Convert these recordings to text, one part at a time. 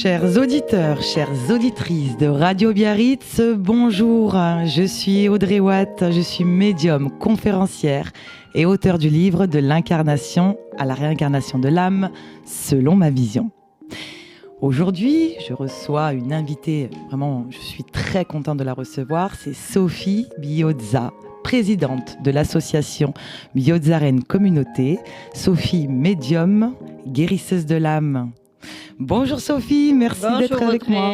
Chers auditeurs, chères auditrices de Radio Biarritz, bonjour. Je suis Audrey Watt, je suis médium, conférencière et auteure du livre De l'incarnation à la réincarnation de l'âme, selon ma vision. Aujourd'hui, je reçois une invitée, vraiment, je suis très contente de la recevoir, c'est Sophie Biozza, présidente de l'association Biozzaren Communauté. Sophie, médium, guérisseuse de l'âme. Bonjour Sophie, merci d'être avec moi.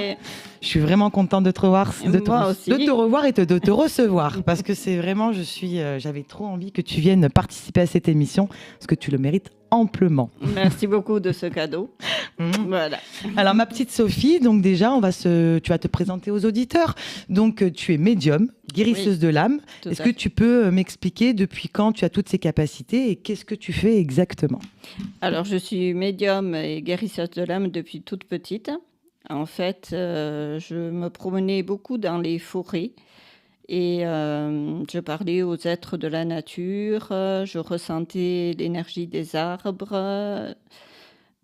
Je suis vraiment contente de te revoir, de te revoir et de te recevoir, parce que c'est vraiment, j'avais trop envie que tu viennes participer à cette émission, parce que tu le mérites amplement. Merci beaucoup de ce cadeau. Voilà. Alors ma petite Sophie, donc déjà, tu vas te présenter aux auditeurs. Donc tu es médium, guérisseuse de l'âme. Est-ce que tu peux m'expliquer depuis quand tu as toutes ces capacités et qu'est-ce que tu fais exactement ? Alors je suis médium et guérisseuse de l'âme depuis toute petite. En fait, je me promenais beaucoup dans les forêts et je parlais aux êtres de la nature, je ressentais l'énergie des arbres.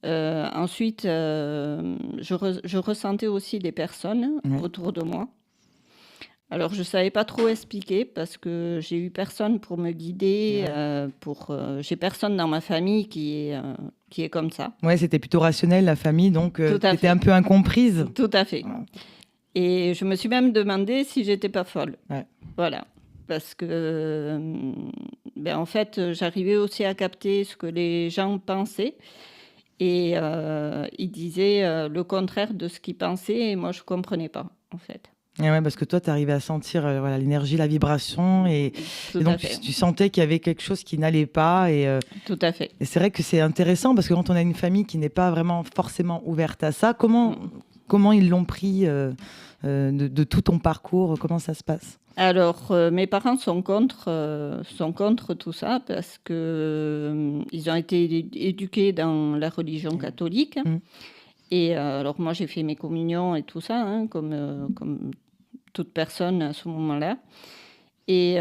Ensuite, je ressentais aussi les personnes autour de moi. Alors, je ne savais pas trop expliquer parce que j'ai eu personne pour me guider. J'ai personne dans ma famille qui est comme ça. Oui, c'était plutôt rationnel, la famille, donc tu étais un peu incomprise. Tout à fait. Ouais. Et je me suis même demandé si j'étais pas folle. Ouais. Voilà. Parce que, en fait, j'arrivais aussi à capter ce que les gens pensaient. Et ils disaient le contraire de ce qu'ils pensaient et moi, je ne comprenais pas, en fait. Et ouais, parce que toi, tu arrivais à sentir l'énergie, la vibration et donc tu sentais qu'il y avait quelque chose qui n'allait pas. Tout à fait. Et c'est vrai que c'est intéressant parce que quand on a une famille qui n'est pas vraiment forcément ouverte à ça, comment ils l'ont pris de tout ton parcours? Comment ça se passe? Alors, mes parents sont contre tout ça parce que ils ont été éduqués dans la religion catholique. Et alors, moi, j'ai fait mes communions et tout ça, comme toute personne à ce moment-là. Et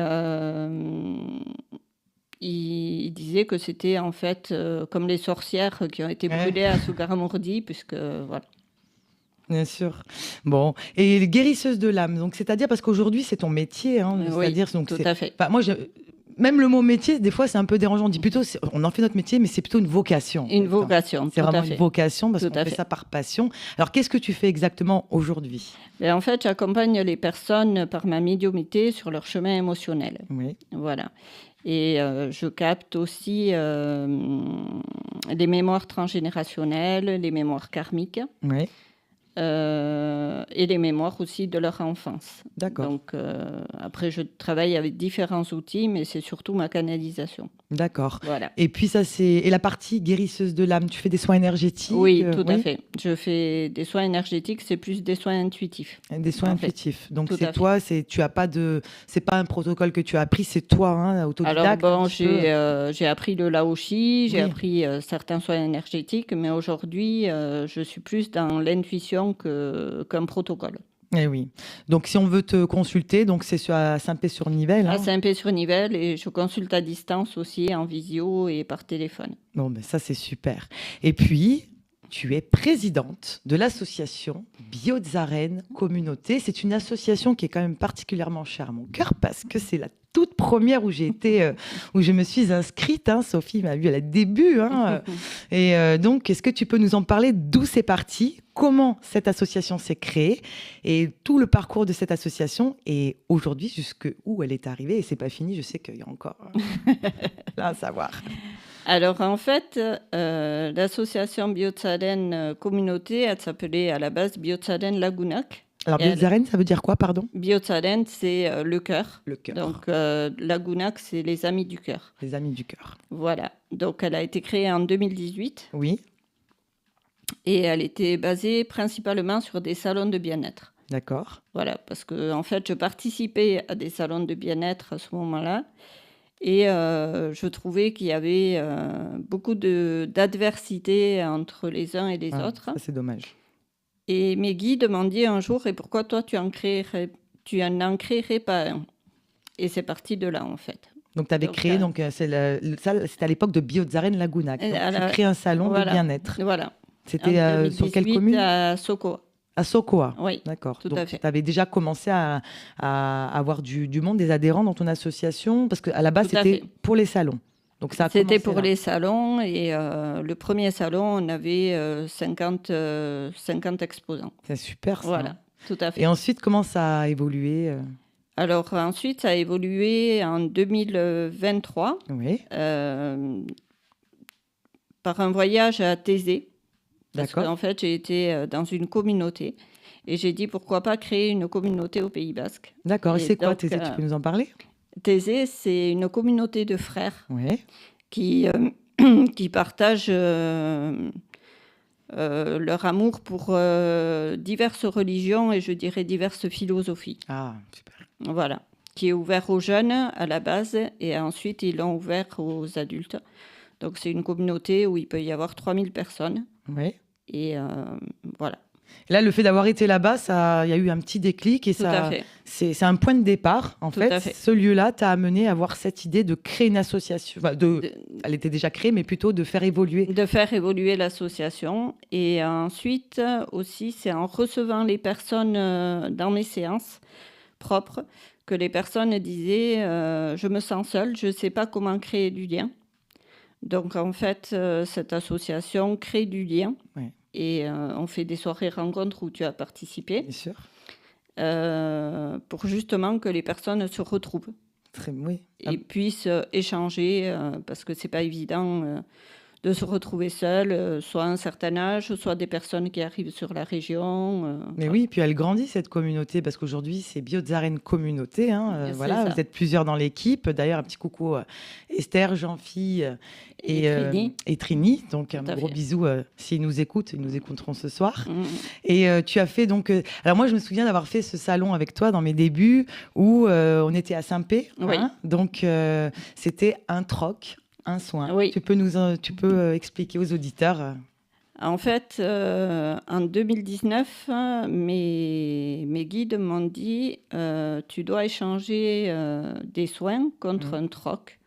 il disait que c'était en fait comme les sorcières qui ont été brûlées à Sougarramurdi, puisque voilà. Bien sûr. Bon, et guérisseuse de l'âme, donc c'est-à-dire parce qu'aujourd'hui c'est ton métier, c'est-à-dire donc tout à fait. Enfin, moi, même le mot métier, des fois c'est un peu dérangeant. On dit plutôt, on en fait notre métier, mais c'est plutôt une vocation. Une vocation. C'est vraiment une vocation parce qu'on fait ça par passion. Alors qu'est-ce que tu fais exactement aujourd'hui ? En fait, j'accompagne les personnes par ma médiumnité sur leur chemin émotionnel. Oui. Voilà. Et je capte aussi les mémoires transgénérationnelles, les mémoires karmiques. Oui. Et les mémoires aussi de leur enfance. D'accord. Donc, après, je travaille avec différents outils, mais c'est surtout ma canalisation. D'accord. Voilà. Et puis, et la partie guérisseuse de l'âme, tu fais des soins énergétiques ? Oui, tout à fait. Je fais des soins énergétiques, c'est plus des soins intuitifs. Des soins intuitifs. Donc, c'est toi, tu as pas c'est pas un protocole que tu as appris, c'est toi, autodidacte. Alors, bon, j'ai appris le Laoshi, j'ai appris certains soins énergétiques, mais aujourd'hui, je suis plus dans l'intuition qu'un protocole. Eh oui. Donc, si on veut te consulter, donc c'est à Saint-Pé-sur-Nivelle. À Saint-Pé-sur-Nivelle, et je consulte à distance aussi, en visio et par téléphone. Bon, ben ça, c'est super. Et puis, tu es présidente de l'association Biozzaren Communauté. C'est une association qui est quand même particulièrement chère à mon cœur parce que c'est la toute première où j'ai été, où je me suis inscrite. Sophie m'a vu à la début. Et donc, est-ce que tu peux nous en parler d'où c'est parti, comment cette association s'est créée et tout le parcours de cette association et aujourd'hui jusqu'où elle est arrivée? Et c'est pas fini, je sais qu'il y a encore là à savoir. Alors, en fait, l'association Biozzaren Communauté, elle s'appelait à la base Biozzaren Lagunac. Alors, Biozzaren, ça veut dire quoi, pardon ? Biozzaren, c'est le cœur. Le cœur. Donc, Lagunac, c'est les amis du cœur. Les amis du cœur. Voilà. Donc, elle a été créée en 2018. Oui. Et elle était basée principalement sur des salons de bien-être. D'accord. Voilà, parce que, en fait, je participais à des salons de bien-être à ce moment-là. Et je trouvais qu'il y avait beaucoup d'adversité entre les uns et les autres. Ça, c'est dommage. Et mes guides m'ont dit un jour, et pourquoi toi, tu n'en créerais pas un ? Et c'est parti de là, en fait. Donc, tu avais créé, c'était à l'époque de Biozzaren Lagunac. Donc, tu crées un salon de bien-être. Voilà. C'était sur quelle 2018 commune? à Sokoa. À Sokoa. Oui, D'accord. tout Donc, à tu fait. avais déjà commencé à avoir du monde, des adhérents dans ton association, parce qu'à la base, Tout à c'était fait. pour les salons. Donc, ça a C'était commencé pour là. les salons et le premier salon, on avait 50 exposants. C'est super, ça. Voilà, tout à Et fait. ensuite, comment ça a évolué Alors ensuite, ça a évolué en 2023 Oui, euh, par un voyage à Thésée, parce d'accord. qu'en fait, j'ai été dans une communauté et j'ai dit pourquoi pas créer une communauté au Pays Basque. D'accord. Et Et c'est quoi, donc, Thésée? Tu peux nous en parler? Thésée, c'est une communauté de frères Oui, qui, qui partagent leur amour pour diverses religions et je dirais diverses philosophies. ah, super. Voilà. Qui est ouvert aux jeunes à la base et ensuite ils l'ont ouvert aux adultes. Donc c'est une communauté où il peut y avoir 3000 personnes Oui. et voilà, Et là, le fait d'avoir été là-bas, il y a eu un petit déclic et tout à fait, c'est un point de départ. En tout fait, à fait. ce lieu-là t'a amené à avoir cette idée de créer une association. Enfin, De, elle était déjà créée, mais plutôt de faire évoluer. de faire évoluer l'association et ensuite aussi c'est en recevant les personnes dans mes séances propres que les personnes disaient je me sens seule, je ne sais pas comment créer du lien. Donc en fait, cette association crée du lien Ouais, et on fait des soirées rencontres où tu as participé bien sûr. pour justement que les personnes se retrouvent Oui. et puissent échanger parce que c'est pas évident de se retrouver seul, soit à un certain âge, soit des personnes qui arrivent sur la région. Mais Voilà. oui, puis elle grandit cette communauté parce qu'aujourd'hui c'est Biozaren Communauté. Hein, C'est voilà, ça. vous êtes plusieurs dans l'équipe. D'ailleurs, un petit coucou à Esther, Jean-Phil Et Trini, et Trini. Donc un tout à gros fait. bisou s'ils nous écoutent, ils nous écouteront ce soir. Mm. Et tu as fait donc. Alors moi, je me souviens d'avoir fait ce salon avec toi dans mes débuts où on était à Saint-Pé. Oui. Hein, donc c'était un troc, un soin. Oui. Tu peux expliquer aux auditeurs. En fait, en 2019, mes guides m'ont dit tu dois échanger des soins contre un troc.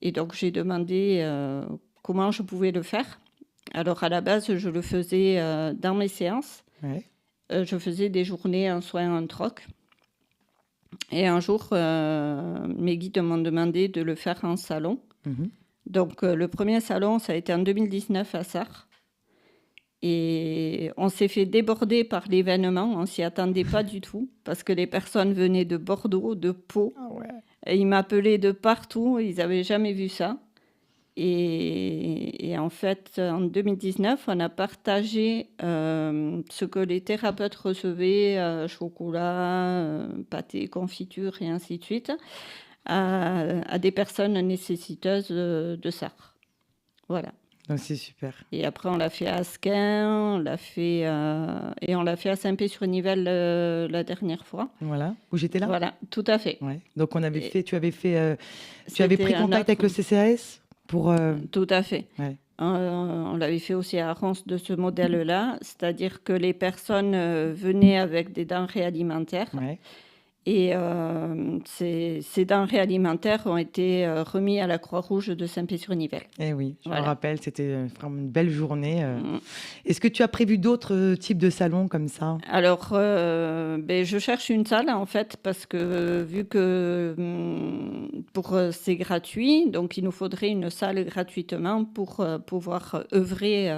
Et donc, j'ai demandé comment je pouvais le faire. Alors, à la base, je le faisais dans mes séances. Ouais. Je faisais des journées en soins en troc. Et un jour, mes guides m'ont demandé de le faire en salon. Mhm. Donc, le premier salon, ça a été en 2019 à Sarre. Et on s'est fait déborder par l'événement, on s'y attendait pas du tout, parce que les personnes venaient de Bordeaux, de Pau, Ah ouais. et ils m'appelaient de partout, ils n'avaient jamais vu ça. Et en fait, en 2019, on a partagé ce que les thérapeutes recevaient, chocolat, pâté, confiture et ainsi de suite, à des personnes nécessiteuses de Sarre. Voilà. Donc c'est super. Et après, on l'a fait à Asquin, et on l'a fait à Saint-Pé-sur-Nivelle la dernière fois. Voilà. Où j'étais là. Voilà, tout à fait. Ouais. Donc on avait Et fait. Tu avais pris c'était un contact avec autre- le CCAS pour. Tout à fait. Ouais. On l'avait fait aussi à Arras de ce modèle-là, c'est-à-dire que les personnes venaient avec des denrées alimentaires Ouais. et ces denrées alimentaires ont été remis à la Croix-Rouge de Saint-Pé-sur-Nivelle. Eh oui, je me Voilà. rappelle, c'était vraiment une belle journée. Mm. Est-ce que tu as prévu d'autres types de salons comme ça? Alors, je cherche une salle en fait parce que vu que c'est gratuit, donc il nous faudrait une salle gratuitement pour pouvoir œuvrer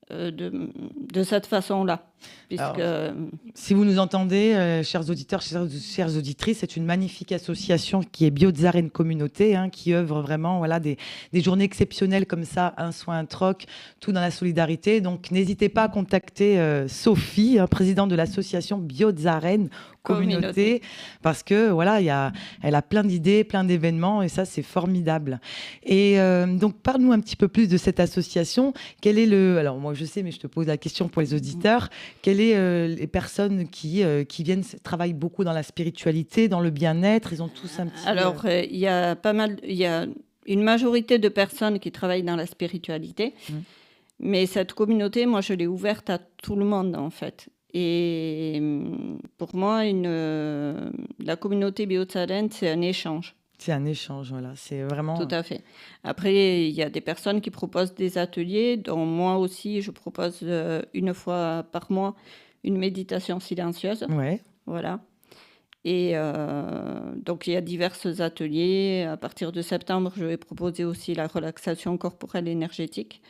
de cette façon-là. Puisque Alors, Si vous nous entendez, chers auditeurs, chères auditrices, c'est une magnifique association qui est Biozaren Communauté, hein, qui œuvre vraiment voilà, des journées exceptionnelles comme ça, un soin, un troc, tout dans la solidarité. Donc n'hésitez pas à contacter Sophie, hein, présidente de l'association Biozaren Communauté, parce que voilà, elle a plein d'idées, plein d'événements, et ça c'est formidable. Et donc parle-nous un petit peu plus de cette association. Quel est alors moi je sais, mais je te pose la question pour les auditeurs. Quelles sont les personnes qui viennent travaillent beaucoup dans la spiritualité, dans le bien-être? Ils ont tous un petit. Alors, il y a une majorité de personnes qui travaillent dans la spiritualité, mais cette communauté, moi, je l'ai ouverte à tout le monde, en fait. Et pour moi, la communauté Biozaren, c'est un échange. C'est un échange, voilà. C'est vraiment... Tout à fait. Après, il y a des personnes qui proposent des ateliers, dont moi aussi, je propose une fois par mois une méditation silencieuse. Ouais. Voilà. Et donc, il y a divers ateliers. À partir de septembre, je vais proposer aussi la relaxation corporelle énergétique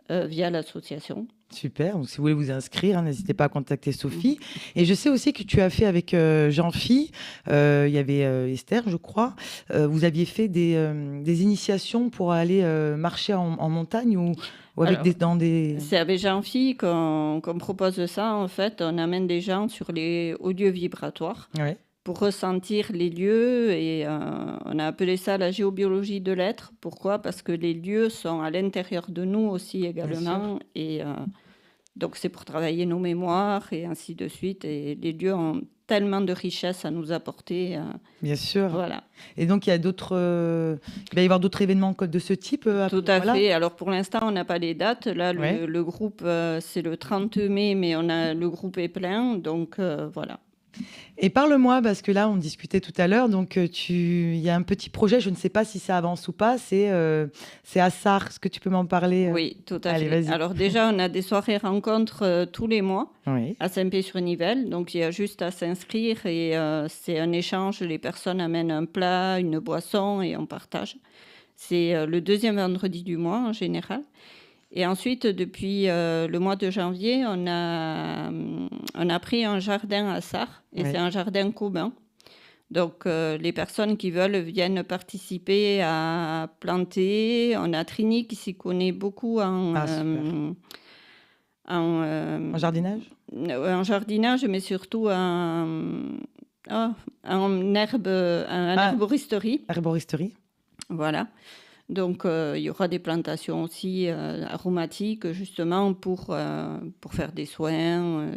via l'association. Super, donc si vous voulez vous inscrire, n'hésitez pas à contacter Sophie. Et je sais aussi que tu as fait avec Jean-Phi, il y avait Esther, je crois, vous aviez fait des initiations pour aller marcher en montagne ou avec Alors, dans des... c'est avec Jean-Phi qu'on propose ça. En fait, on amène des gens sur les hauts lieux vibratoires Ouais, pour ressentir les lieux et on a appelé ça la géobiologie de l'être. Pourquoi? Parce que les lieux sont à l'intérieur de nous aussi également et donc c'est pour travailler nos mémoires et ainsi de suite et les lieux ont tellement de richesses à nous apporter. bien sûr. Voilà. Et donc il y a d'autres... il va y avoir d'autres événements de ce type Tout à voilà. fait. Alors pour l'instant, on n'a pas les dates. Là, Ouais. le groupe, c'est le 30 mai, mais le groupe est plein. Donc voilà. Et parle-moi, parce que là, on discutait tout à l'heure, donc il y a un petit projet, je ne sais pas si ça avance ou pas, c'est Assar. Est-ce que tu peux m'en parler Oui, tout à Allez, fait. vas-y. Alors déjà, on a des soirées rencontres tous les mois Oui, à Saint-Pé-sur-Nivelle. Donc il y a juste à s'inscrire et c'est un échange. Les personnes amènent un plat, une boisson et on partage. C'est le deuxième vendredi du mois en général. Et ensuite, depuis le mois de janvier, on a pris un jardin à Sarre et Oui. c'est un jardin commun. Donc, les personnes qui veulent viennent participer à planter. On a Trini qui s'y connaît beaucoup super. En jardinage en jardinage, mais surtout en herbe, en herboristerie. Herboristerie. Voilà. Donc, il y aura des plantations aussi aromatiques, justement, pour faire des soins.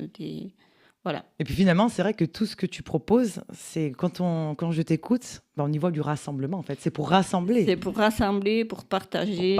Voilà. Et puis finalement, c'est vrai que tout ce que tu proposes, c'est quand je t'écoute, on y voit du rassemblement en fait. C'est pour rassembler. C'est pour rassembler, pour partager.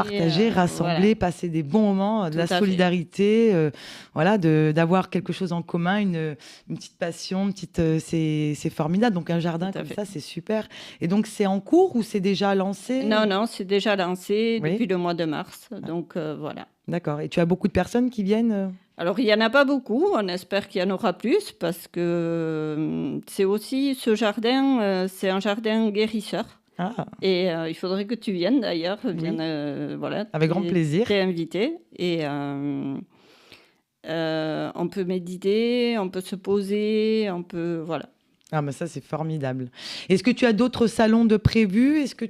Rassembler, voilà. passer des bons moments, de Tout la à fait. solidarité, voilà, d'avoir quelque chose en commun, une petite passion, c'est formidable. Donc un jardin Tout à comme fait. ça, c'est super. Et donc c'est en cours ou c'est déjà lancé? Non, c'est déjà lancé Oui. depuis le mois de mars. Donc, voilà. D'accord. Et tu as beaucoup de personnes qui viennent Alors, il n'y en a pas beaucoup. On espère qu'il y en aura plus parce que c'est aussi ce jardin, c'est un jardin guérisseur. Ah, Et il faudrait que tu viennes d'ailleurs. Oui. Voilà, avec grand plaisir. Tu es invité. Et on peut méditer, on peut se poser, on peut. Voilà. Ah, mais ça, c'est formidable. Est-ce que tu as d'autres salons de prévus? Est-ce que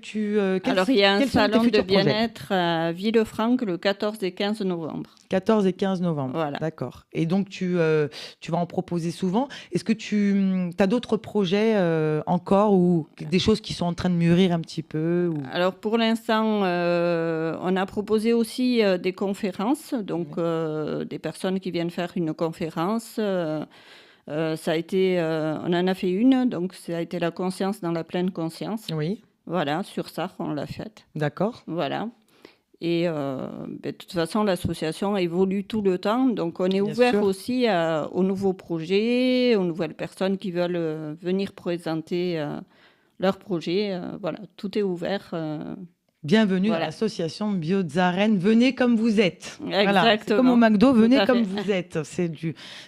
Alors, il y a un quels sont tes salon de futurs projets bien-être à Villefranche le 14 et 15 novembre. 14 et 15 novembre. Voilà. D'accord. Et donc, tu vas en proposer souvent. Est-ce que tu as d'autres projets encore ou des choses qui sont en train de mûrir un petit peu Alors, pour l'instant, on a proposé aussi des conférences. Donc, des personnes qui viennent faire une conférence. Ça a été, on en a fait une. Donc, ça a été la conscience dans la pleine conscience. Oui. Voilà, sur ça, on l'a faite. D'accord. Voilà. Et de toute façon, l'association évolue tout le temps. Donc, on est Bien ouvert sûr. aussi aux nouveaux projets, aux nouvelles personnes qui veulent venir présenter leurs projets. Voilà, tout est ouvert. Bienvenue Voilà. à l'association Biozaren. Venez comme vous êtes. Voilà. C'est comme Exactement. au McDo, venez Tout à comme fait. vous êtes.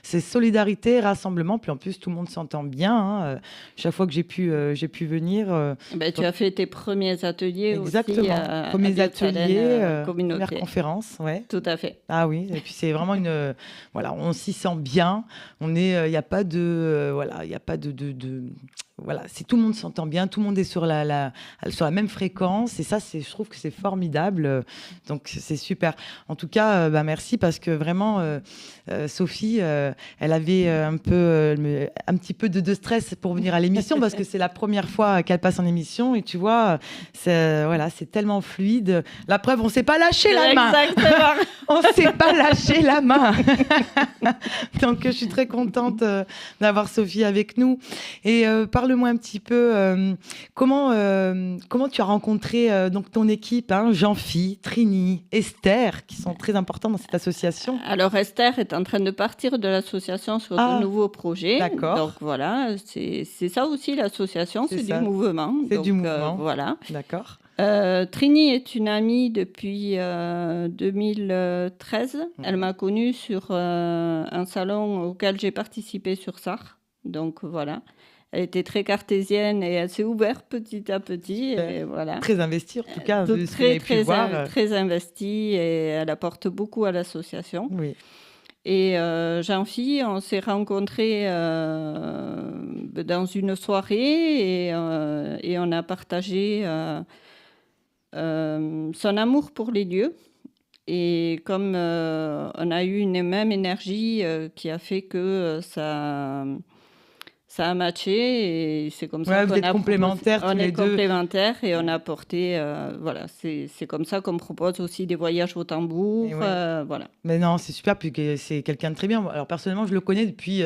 C'est solidarité, rassemblement. Puis en plus, tout le monde s'entend bien. Hein. Chaque fois que j'ai pu venir. Tu as fait tes premiers ateliers Exactement. aussi à Premiers Biozaren, ateliers, communauté. première conférence. Ouais. Tout à fait. Ah oui, et puis c'est vraiment voilà, on s'y sent bien. Il n'y a pas de, voilà, il y a pas de voilà, c'est tout le monde s'entend bien, tout le monde est sur la même fréquence, et ça, je trouve que c'est formidable. Donc c'est super. En tout cas, merci parce que vraiment, Sophie, elle avait un petit peu de stress pour venir à l'émission parce que c'est la première fois qu'elle passe en émission, et tu vois, c'est tellement fluide. La preuve, on s'est pas lâché la main. Exactement. On s'est pas lâché la main. Donc, je suis très contente d'avoir Sophie avec nous. Et parle-moi un petit peu, comment tu as rencontré donc ton équipe, hein, Jean-Phi, Trini, Esther, qui sont très importants dans cette association. Alors Esther est en train de partir de l'association sur de nouveaux projets. D'accord. Donc voilà, c'est ça aussi l'association, c'est du ça. mouvement. C'est donc, du mouvement. Voilà. D'accord. Trini est une amie depuis 2013. Elle m'a connue sur un salon auquel j'ai participé sur Sarre. Donc voilà. Elle était très cartésienne et elle s'est ouverte petit à petit. Et voilà. Très investie en tout cas. Très investie et elle apporte beaucoup à l'association. Oui. Et Jean-Phi, on s'est rencontrés dans une soirée et on a partagé son amour pour les lieux. Et comme on a eu une même énergie qui a fait que ça a matché et c'est comme ça qu'on a complémentaires tous les deux. On est complémentaires et on a apporté, voilà, c'est comme ça qu'on propose aussi des voyages au tambour, voilà. Mais non, c'est super, puis c'est quelqu'un de très bien. Alors personnellement, je le connais depuis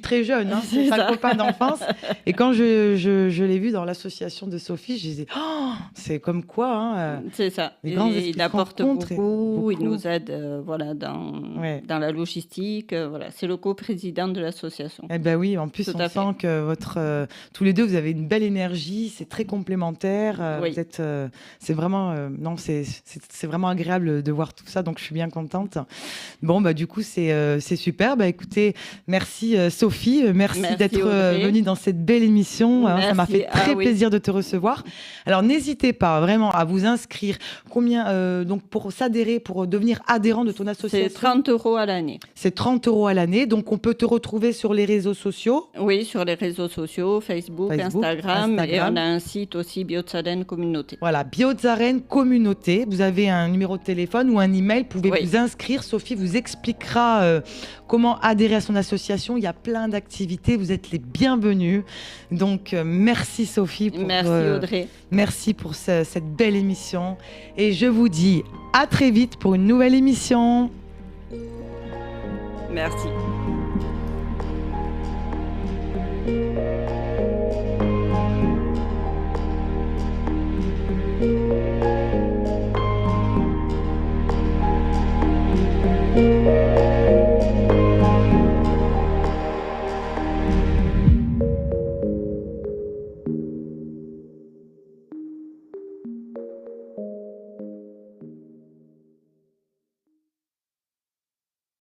très jeune, hein, c'est un copain d'enfance. Et quand je l'ai vu dans l'association de Sophie, je disais, oh, c'est comme quoi. Hein, c'est ça. Il apporte beaucoup, il nous aide, voilà, dans la logistique, voilà. C'est le co-président de l'association. Eh ben oui, en plus. On sent que tous les deux, vous avez une belle énergie, c'est très complémentaire. Oui. Vous êtes, c'est vraiment, c'est vraiment agréable de voir tout ça, donc je suis bien contente. Bon, bah du coup, c'est super. Bah écoutez, merci Sophie, merci d'être venue dans cette belle émission. Hein, ça m'a fait très plaisir de te recevoir. Alors n'hésitez pas vraiment à vous inscrire. Combien donc pour s'adhérer, pour devenir adhérent de ton association? C'est 30 € à l'année. C'est 30 € à l'année. Donc on peut te retrouver sur les réseaux sociaux. Oui, sur les réseaux sociaux, Facebook, Instagram. Et on a un site aussi, Biozaren Communauté. Voilà, Biozaren Communauté. Vous avez un numéro de téléphone ou un email. Vous pouvez vous inscrire. Sophie vous expliquera comment adhérer à son association. Il y a plein d'activités. Vous êtes les bienvenus. Donc, merci Sophie. Merci Audrey. Merci pour cette belle émission. Et je vous dis à très vite pour une nouvelle émission. Merci.